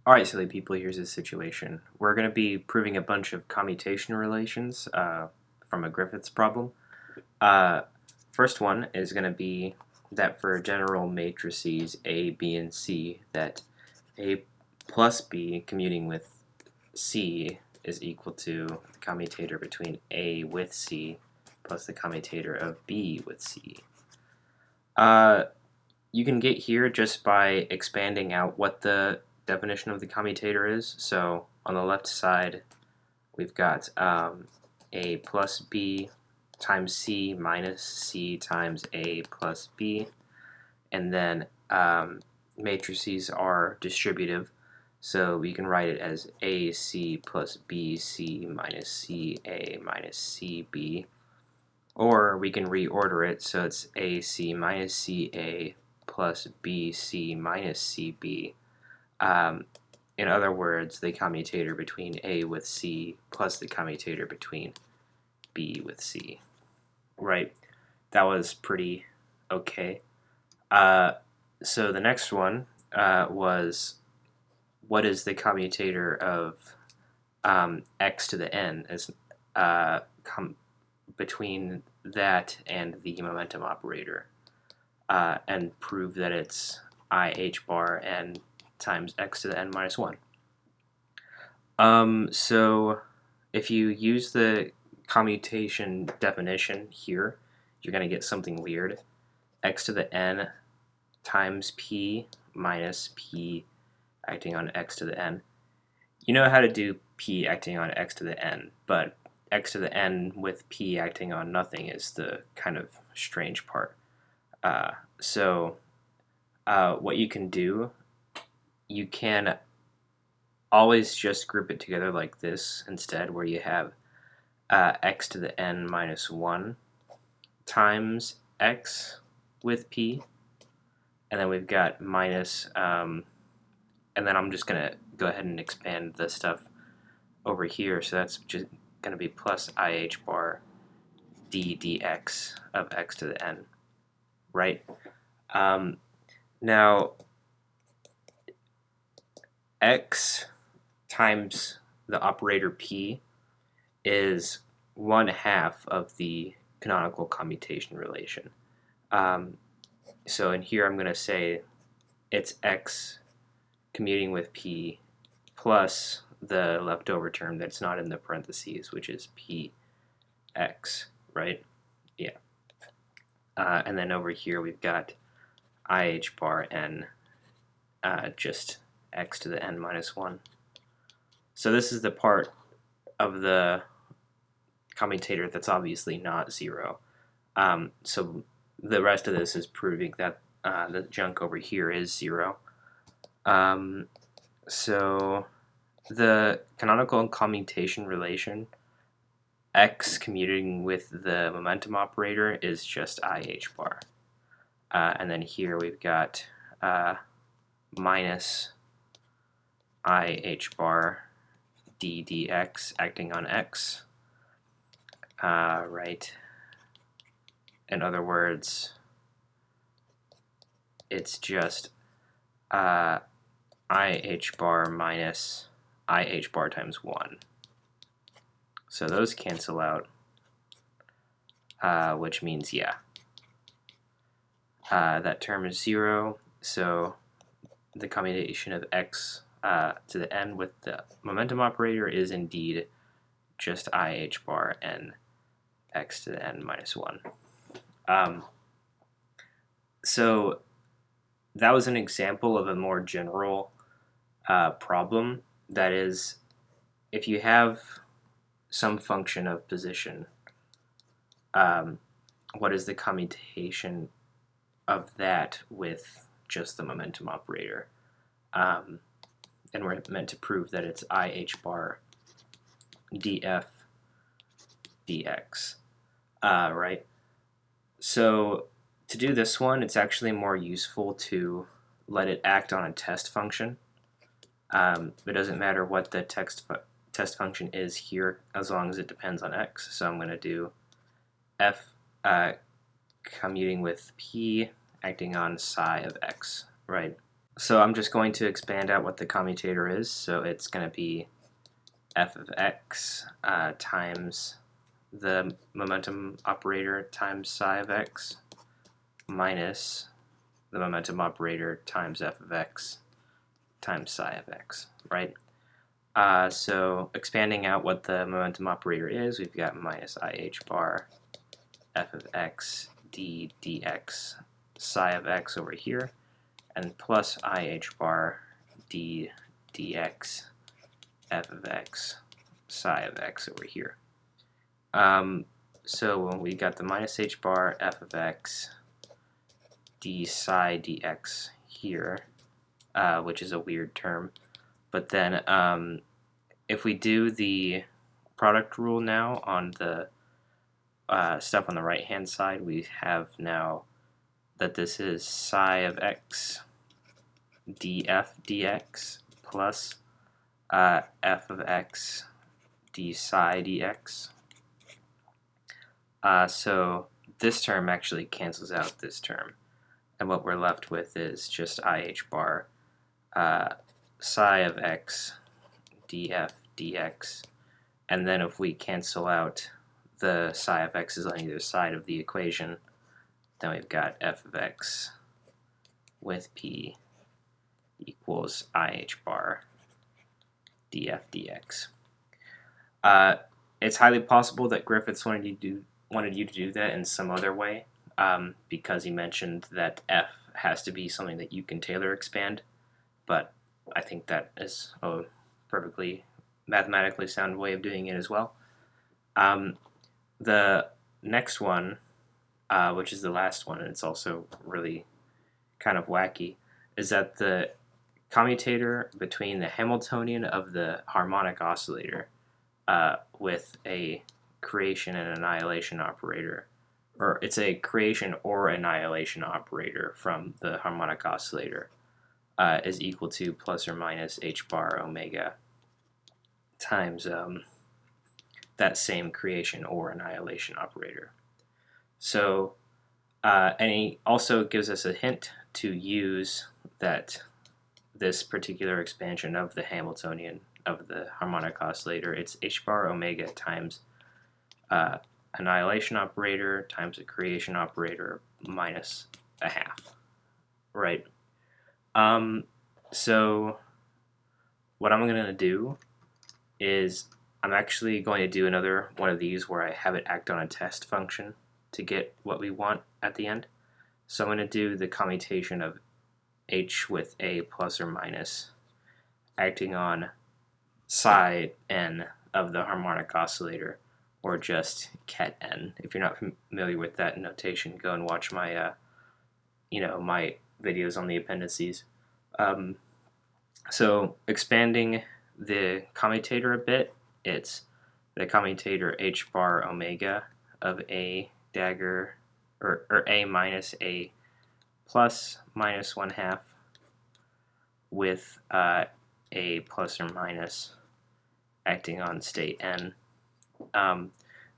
Alright, silly people, here's the situation. We're going to be proving a bunch of commutation relations from a Griffiths problem. Uh, First one is going to be that for general matrices A, B, and C, that A plus B commuting with C is equal to the commutator between A with C plus the commutator of B with C. You can get here just by expanding out what the definition of the commutator is. So on the left side, we've got A plus B times C minus C times A plus B. And then matrices are distributive, so we can write it as AC plus BC minus CA minus CB. Or we can reorder it so it's AC minus CA plus BC minus CB. In other words, the commutator between A with C plus the commutator between B with C. Right? That was pretty okay. So the next one was, what is the commutator of x to the n as between that and the momentum operator, and prove that it's I h bar n times x to the n minus 1. So if you use the commutation definition here, you're going to get something weird. X to the n times p minus p acting on x to the n. You know how to do p acting on x to the n, but x to the n with p acting on nothing is the kind of strange part. What you can do, you can always just group it together like this instead, where you have x to the n minus 1 times x with p, and then we've got minus, and then I'm just going to go ahead and expand the stuff over here, so that's just going to be plus ih bar d dx of x to the n, right? Now, x times the operator p is 1/2 of the canonical commutation relation. So in here I'm going to say it's x commuting with p plus the leftover term that's not in the parentheses, which is px, right? Yeah. And then over here we've got ih bar n, just x to the n minus 1. So this is the part of the commutator that's obviously not 0. So the rest of this is proving that the junk over here is 0. So the canonical commutation relation, x commuting with the momentum operator, is just ih bar. And then here we've got minus ih bar d dx acting on x, right? In other words, it's just ih bar minus ih bar times 1. So those cancel out, which means, yeah, that term is 0, so the commutation of x to the n with the momentum operator is indeed just ih bar n x to the n minus 1. So that was an example of a more general problem. That is, if you have some function of position, what is the commutation of that with just the momentum operator? And we're meant to prove that it's ih bar df dx, right? So to do this one, it's actually more useful to let it act on a test function. It doesn't matter what the test function is here, as long as it depends on x. So I'm going to do f commuting with p acting on psi of x, right? So I'm just going to expand out what the commutator is. So it's going to be f of x times the momentum operator times psi of x minus the momentum operator times f of x times psi of x, right? So expanding out what the momentum operator is, we've got minus ih bar f of x d dx psi of x over here, and plus ih bar d dx f of x psi of x over here. So we got the minus h bar f of x d psi dx here, which is a weird term. But then if we do the product rule now on the stuff on the right hand side, we have now that this is psi of x df dx plus f of x d psi dx. So this term actually cancels out this term, and what we're left with is just ih bar psi of x df dx, and then if we cancel out the psi of x's on either side of the equation, then we've got f of x with p equals ih bar df dx. It's highly possible that Griffiths wanted you to do that in some other way, because he mentioned that f has to be something that you can Taylor expand, but I think that is a perfectly mathematically sound way of doing it as well. The next one, which is the last one, and it's also really kind of wacky, is that the commutator between the Hamiltonian of the harmonic oscillator with a creation and annihilation operator, or it's a creation or annihilation operator from the harmonic oscillator, is equal to plus or minus h bar omega times that same creation or annihilation operator. So, and he also gives us a hint to use that this particular expansion of the Hamiltonian of the harmonic oscillator, it's h bar omega times annihilation operator times a creation operator minus a half, right? So what I'm going to do is I'm actually going to do another one of these where I have it act on a test function to get what we want at the end. So I'm going to do the commutation of h with a plus or minus acting on psi n of the harmonic oscillator, or just ket n. If you're not familiar with that notation, go and watch my my videos on the appendices. So expanding the commutator a bit, it's the commutator h bar omega of a dagger, or a minus a plus minus 1/2 with a plus or minus acting on state n.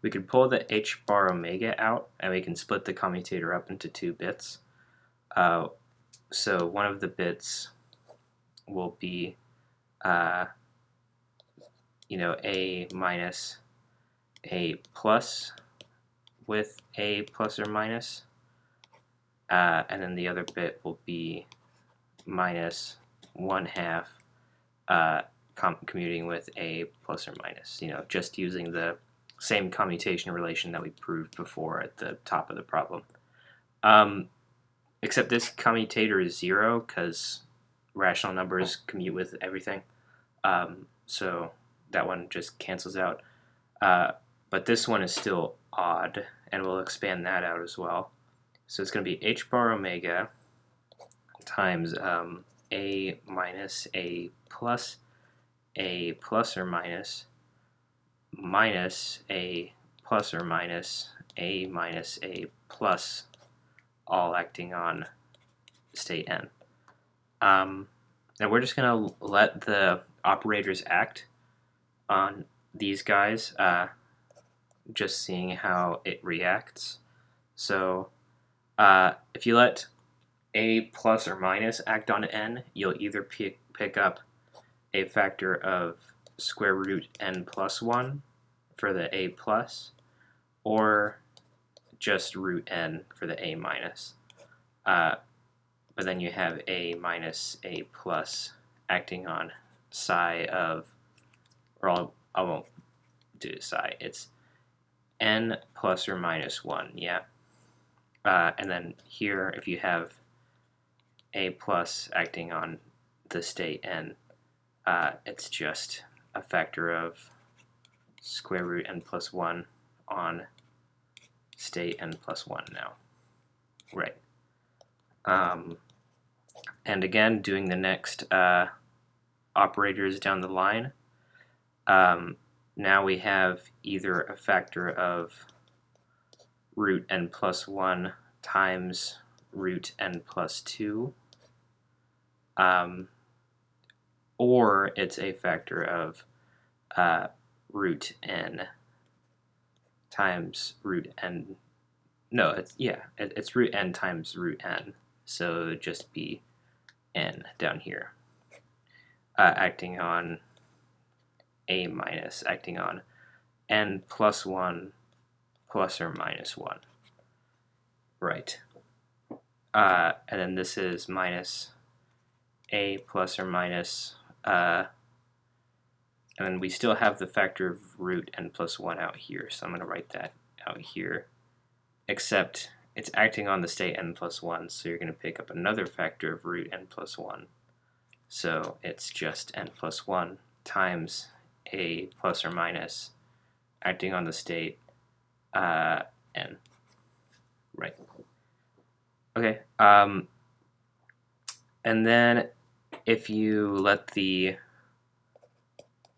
We could pull the h bar omega out, and we can split the commutator up into 2 bits. So one of the bits will be a minus a plus with a plus or minus, and then the other bit will be minus 1/2 commuting with a plus or minus, just using the same commutation relation that we proved before at the top of the problem. Except this commutator is 0 because rational numbers commute with everything. So that one just cancels out. But this one is still odd, and we'll expand that out as well. So it's going to be h bar omega times a minus a plus or minus a plus or minus a minus a plus, all acting on state n. Now we're just going to let the operators act on these guys, just seeing how it reacts. So if you let a plus or minus act on n, you'll either pick up a factor of square root n plus 1 for the a plus, or just root n for the a minus. But then you have a minus a plus acting on psi of, or I won't do psi, it's n plus or minus 1, yeah. And then here, if you have a plus acting on the state n, it's just a factor of square root n plus 1 on state n plus 1 now. Right. And again, doing the next operators down the line, now we have either a factor of root n plus 1 times root n plus 2, or it's a factor of root n times root n. No, it's root n times root n, so just be n down here, acting on a minus, acting on n plus 1 plus or minus 1. Right. And then this is minus a plus or minus, and then we still have the factor of root n plus 1 out here, so I'm going to write that out here, except it's acting on the state n plus 1, so you're going to pick up another factor of root n plus 1. So it's just n plus 1 times a plus or minus acting on the state n. Right. Okay. And then if you let the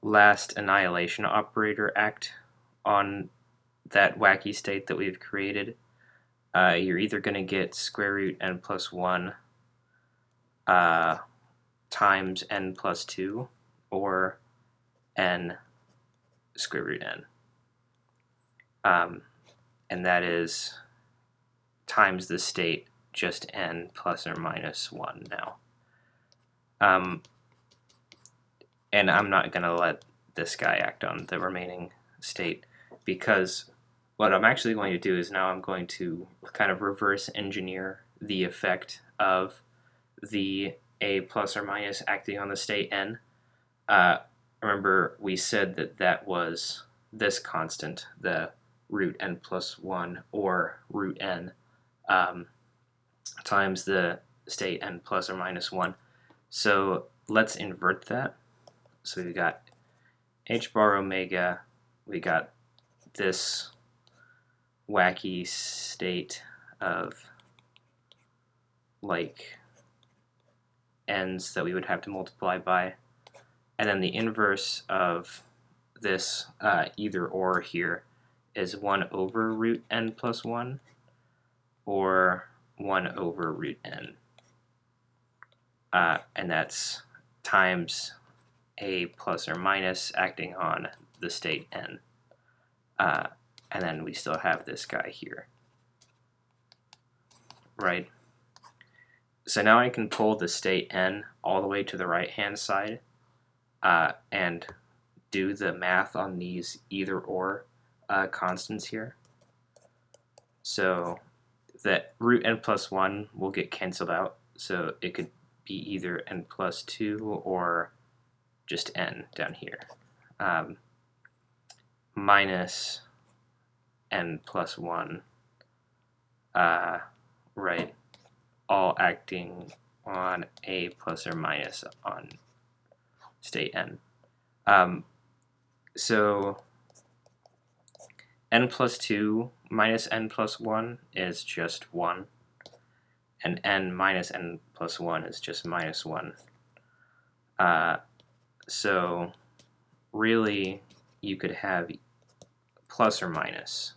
last annihilation operator act on that wacky state that we've created, you're either going to get square root n plus 1 times n plus 2, or n square root n. And that is times the state, just n plus or minus 1 now. And I'm not going to let this guy act on the remaining state, because what I'm actually going to do is now I'm going to kind of reverse engineer the effect of the a plus or minus acting on the state n. Remember, we said that that was this constant, the root n plus 1 or root n times the state n plus or minus 1. So let's invert that. So we got h bar omega, we got this wacky state of like n's that we would have to multiply by, and then the inverse of this either or here is 1 over root n plus 1 or 1 over root n, and that's times a plus or minus acting on the state n, and then we still have this guy here, right? So now I can pull the state n all the way to the right hand side and do the math on these either or constants here. So that root n plus 1 will get canceled out, so it could be either n plus 2 or just n down here, minus n plus 1, right, all acting on a plus or minus on state n. So n plus 2 minus n plus 1 is just 1, and n minus n plus 1 is just minus 1. So really, you could have plus or minus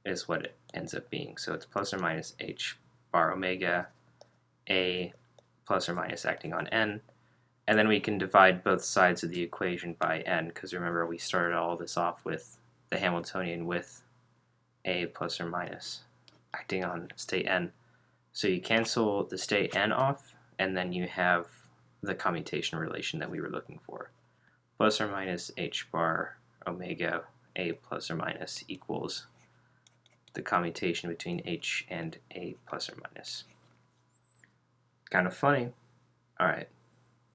is what it ends up being. So it's plus or minus h bar omega, a plus or minus acting on n, and then we can divide both sides of the equation by n, because remember we started all this off with the Hamiltonian with a plus or minus acting on state n. So you cancel the state n off, and then you have the commutation relation that we were looking for. Plus or minus h bar omega a plus or minus equals the commutation between h and a plus or minus. Kind of funny. All right.